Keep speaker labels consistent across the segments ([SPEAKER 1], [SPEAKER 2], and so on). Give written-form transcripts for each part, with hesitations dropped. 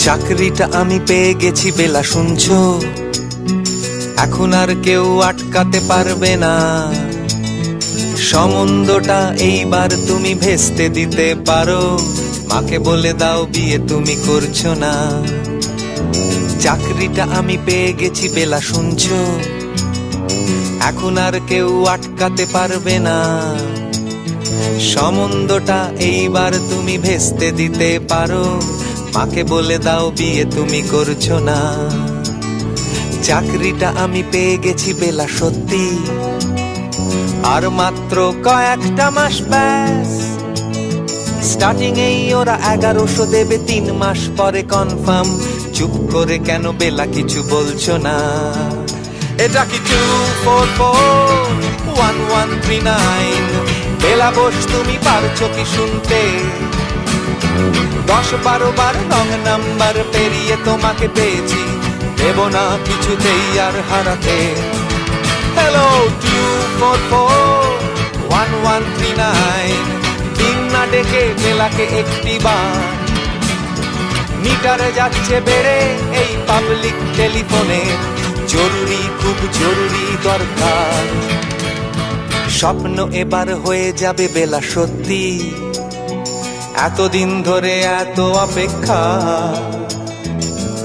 [SPEAKER 1] চাকরিটা আমি পেয়ে গেছি বেলা, শুনছো? এখন আর কেউ আটকাতে পারবে না। সম্বন্ধটা এইবার তুমি ভেস্তে দিতে পারো। মাকে বলে দাও বিয়ে তুমি করছো না। চাকরিটা আমি পেয়ে গেছি বেলা, শুনছো? এখন আর কেউ আটকাতে পারবে না। সম্বন্ধটা এইবার তুমি ভেস্তে দিতে পারো। মাকে বলে দাও বিয়ে তুমি করছো না। চাকরিটা আমি পেয়ে গেছি বেলা, সত্যি। আর মাত্র কয়েকটা মাস ব্যাস। স্টার্টিং এই ওরা 1100 দেবে, 3 মাস পরে কনফার্ম। চুপ করে কেন বেলা কিছু বলছো না? এটা কি 2441139? বেলা বোস তুমি পারছো কি শুনতে? 10-12 বার রং নাম্বার পেরিয়ে তোমাকে পেয়েছি, দেব না কিছুতেই আর হারাতে। হ্যালো 2441139, দিন না ডেকে বেলাকে একটিবার। মিটারে যাচ্ছে বেড়ে এই পাবলিক টেলিফোনে, জরুরি খুব জরুরি দরকার। স্বপ্ন এবার হয়ে যাবে বেলা, সত্যি। এতদিন ধরে এত অপেক্ষা।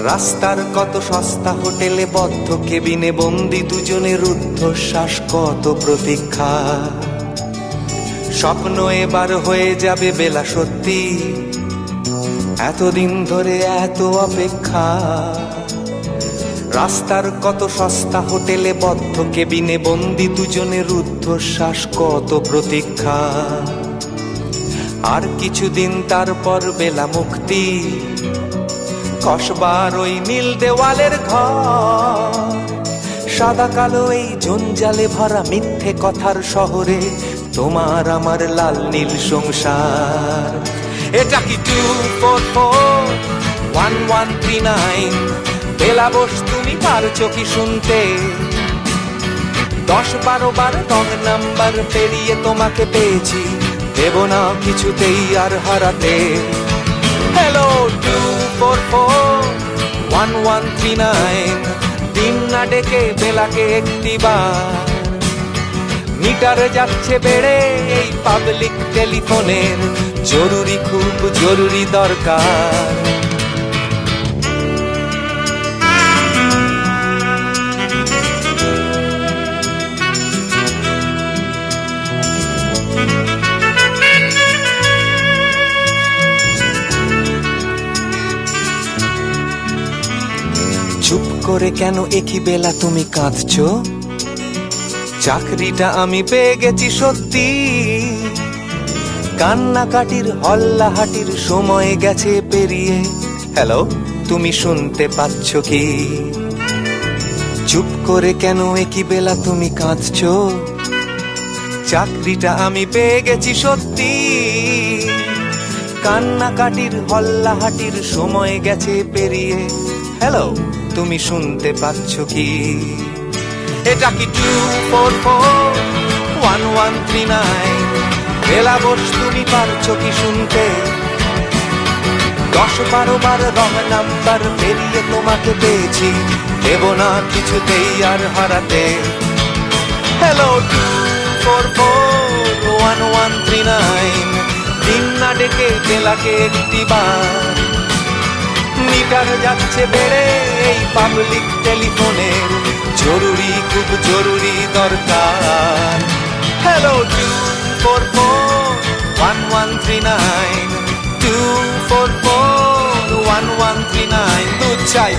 [SPEAKER 1] রাস্তার কত সস্তা হোটেলে বদ্ধ কেবিনে বন্দি দুজনের রুদ্ধশ্বাস, কত প্রতীক্ষা। স্বপ্ন এবার হয়ে যাবে বেলা, সত্যি। এতদিন ধরে এত অপেক্ষা। রাস্তার কত সস্তা হোটেলে বদ্ধ কেবিনে বন্দি দুজনের রুদ্ধশ্বাস, কত প্রতীক্ষা। আর কিছুদিন তারপর বেলা মুক্তি। কসবার ওই নীল দেওয়ালের ঘর, সাদা কালো এই জঞ্জালে ভরা মিথ্যে কথার শহরে তোমার আমার লাল নীল সংসার। এটা কি 2441139? বেলা বোস তুমি পারছো কি শুনতে? 10-12 বার রং নাম্বার পেরিয়ে তোমাকে পেয়েছি, দেব না কিছুতেই আর হারাতে। হ্যালো 2441139, দিন না ডেকে বেলাকে একটিবার। মিটারে যাচ্ছে বেড়ে এই পাবলিক টেলিফোনের, জরুরি খুব জরুরি দরকার। চুপ করে কেন একই বেলা তুমি কাঁদছো? চাকরিটা আমি পেয়ে গেছি সত্যি। কান্নাকাটির হল্লাহাটির সময় গেছে পেরিয়ে। হ্যালো তুমি শুনতে পাচ্ছ কি? চুপ করে কেন একই বেলা তুমি কাঁদছো? চাকরিটা আমি পেয়ে গেছি সত্যি। কান্নাকাটির হল্লাহাটির সময় গেছে পেরিয়ে। হ্যালো তুমি শুনতে পাচ্ছ কি? এটা কি 2441139? বেলা বোস তুমি পারছো কি শুনতে? 10-12 বার রং নাম্বার পেরিয়ে তোমাকে পেয়েছি, দেব না কিছুতেই আর হারাতে। হ্যালো 2441139, দিন না ডেকে বেলাকে একটিবার। মিটার যাচ্ছে বেড়ে এই পাবলিক টেলিফোনের, জরুরি খুব জরুরি দরকার। হ্যালো 2441139, 2441139, দুধ চাই